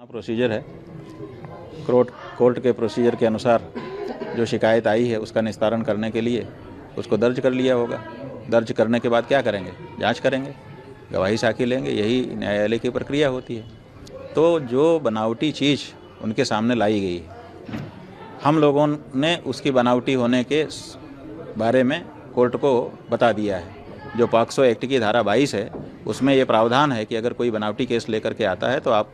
Procedure है। Court के procedure के अनुसार जो शिकायत आई है उसका निस्तारण करने के लिए उसको दर्ज कर लिया होगा। दर्ज करने के बाद क्या करेंगे? जांच करेंगे, गवाही साखी लेंगे, यही न्यायालय की प्रक्रिया होती है। तो जो बनावटी चीज़ उनके सामने लाई गई है, हम लोगों ने उसकी बनावटी होने के बारे में कोर्ट को बता दिया है। जो पॉक्सो एक्ट की धारा 22 है उसमें ये प्रावधान है कि अगर कोई बनावटी केस लेकर के आता है तो आप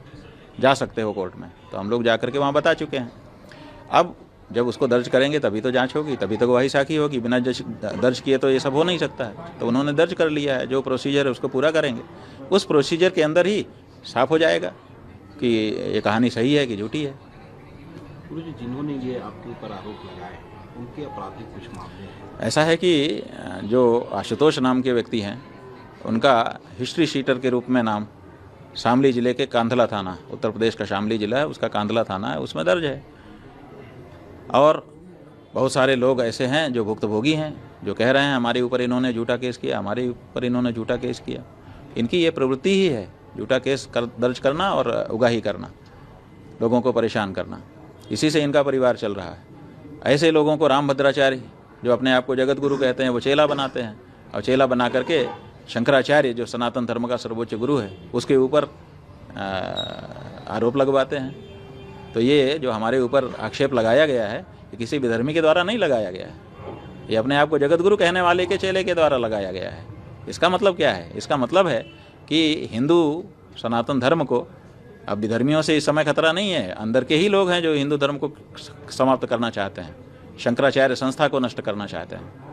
जा सकते हो कोर्ट में। तो हम लोग जा करके वहाँ बता चुके हैं। अब जब उसको दर्ज करेंगे तभी तो जांच होगी, तभी तो गवाही साखी होगी। बिना दर्ज किए तो ये सब हो नहीं सकता है। तो उन्होंने दर्ज कर लिया है, जो प्रोसीजर है उसको पूरा करेंगे। उस प्रोसीजर के अंदर ही साफ हो जाएगा कि ये कहानी सही है कि झूठी है। गुरुजी, जिन्होंने ये आपके ऊपर आरोप लगाए उनके आपराधिक कुछ मामले हैं? ऐसा है कि जो आशुतोष नाम के व्यक्ति हैं उनका हिस्ट्री शीटर के रूप में नाम शामली ज़िले के कांधला थाना, उत्तर प्रदेश का शामली ज़िला है, उसका कांधला थाना है, उसमें दर्ज है। और बहुत सारे लोग ऐसे हैं जो भुक्तभोगी हैं, जो कह रहे हैं हमारे ऊपर इन्होंने झूठा केस किया, हमारे ऊपर इन्होंने झूठा केस किया। इनकी ये प्रवृत्ति ही है, झूठा केस दर्ज करना और उगाही करना, लोगों को परेशान करना। इसी से इनका परिवार चल रहा है। ऐसे लोगों को रामभद्राचार्य, जो अपने आप को जगत गुरु कहते हैं, वो चेला बनाते हैं और चेला बना करके शंकराचार्य, जो सनातन धर्म का सर्वोच्च गुरु है, उसके ऊपर आरोप लगवाते हैं। तो ये जो हमारे ऊपर आक्षेप लगाया गया है ये किसी विधर्मी के द्वारा नहीं लगाया गया है, ये अपने आप को जगत गुरु कहने वाले के चेले के द्वारा लगाया गया है। इसका मतलब क्या है? इसका मतलब है कि हिंदू सनातन धर्म को अब विधर्मियों से इस समय खतरा नहीं है। अंदर के ही लोग हैं जो हिंदू धर्म को समाप्त करना चाहते हैं, शंकराचार्य संस्था को नष्ट करना चाहते हैं।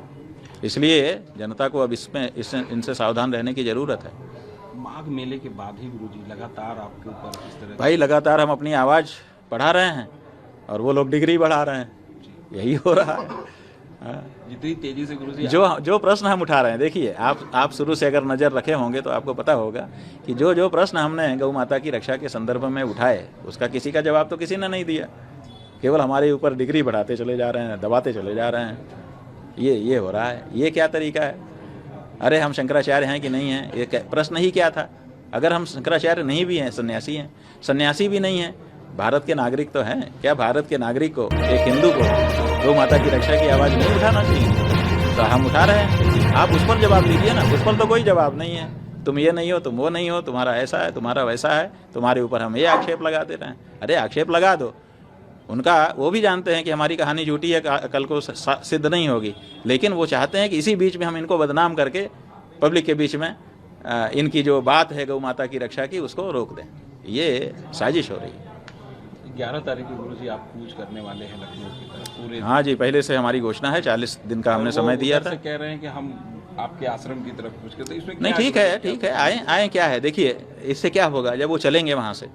इसलिए जनता को अब इनसे सावधान रहने की ज़रूरत है। माघ मेले के बाद ही गुरुजी लगातार आपके ऊपर इस तरह भाई लगातार हम अपनी आवाज़ बढ़ा रहे हैं और वो लोग डिग्री बढ़ा रहे हैं, यही हो रहा है। जितनी तेजी से गुरुजी जो प्रश्न हम उठा रहे हैं, देखिए आप शुरू से अगर नज़र रखे होंगे तो आपको पता होगा कि जो प्रश्न हमने गौ माता की रक्षा के संदर्भ में उठाए उसका किसी का जवाब तो किसी ने नहीं दिया। केवल हमारे ऊपर डिग्री बढ़ाते चले जा रहे हैं, दबाते चले जा रहे हैं। ये हो रहा है। ये क्या तरीका है? अरे हम शंकराचार्य हैं कि नहीं हैं, ये प्रश्न ही क्या था? अगर हम शंकराचार्य नहीं भी हैं, सन्यासी हैं, सन्यासी भी नहीं हैं, भारत के नागरिक तो हैं, क्या भारत के नागरिक को, एक हिंदू को गौ माता की रक्षा की आवाज़ नहीं उठाना चाहिए? तो हम उठा रहे हैं। आप उस पर जवाब दीजिए ना। उस पर तो कोई जवाब नहीं है। तुम ये नहीं हो, तुम वो नहीं हो, तुम्हारा ऐसा है, तुम्हारा वैसा है, तुम्हारे ऊपर हम ये आक्षेप लगा दे रहे हैं। अरे आक्षेप लगा दो। उनका वो भी जानते हैं कि हमारी कहानी झूठी है, कल को सिद्ध नहीं होगी, लेकिन वो चाहते हैं कि इसी बीच में हम इनको बदनाम करके पब्लिक के बीच में इनकी जो बात है गौ माता की रक्षा की उसको रोक दें। ये साजिश हो रही है। 11 तारीख को गुरुजी आप कूच करने वाले हैं लखनऊ की तरफ पूरे? हाँ जी, पहले से हमारी घोषणा है, 40 दिन का हमने समय दिया था। कह रहे हैं कि हम आपके आश्रम की तरफ कूच करते, इसमें नहीं, ठीक है, आए क्या है? देखिए इससे क्या होगा, जब वो चलेंगे वहाँ से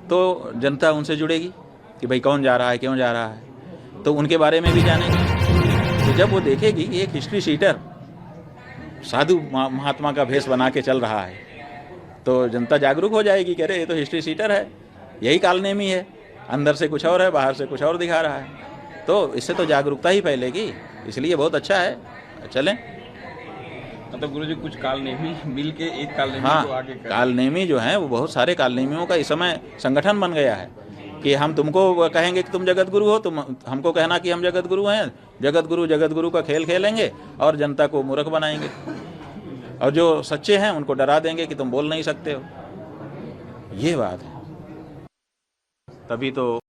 तो जनता उनसे जुड़ेगी कि भाई कौन जा रहा है, क्यों जा रहा है, तो उनके बारे में भी जानेंगे। तो जब वो देखेगी कि एक हिस्ट्री शीटर साधु महात्मा का भेष बना के चल रहा है तो जनता जागरूक हो जाएगी कि अरे ये तो हिस्ट्री शीटर है, यही कालनेमी है, अंदर से कुछ और है, बाहर से कुछ और दिखा रहा है। तो इससे तो जागरूकता ही फैलेगी। इसलिए बहुत अच्छा है, चलें। मतलब गुरुजी कुछ कालनेमी मिल के एक कालनेमी हाँ, को आगे करें। कालनेमी जो है वो बहुत सारे कालनेमियों का इस समय संगठन बन गया है कि हम तुमको कहेंगे कि तुम जगत गुरु हो, तुम हमको कहना कि हम जगत गुरु हैं, जगत गुरु का खेल खेलेंगे और जनता को मूर्ख बनाएंगे, और जो सच्चे हैं उनको डरा देंगे कि तुम बोल नहीं सकते हो। ये बात है। तभी तो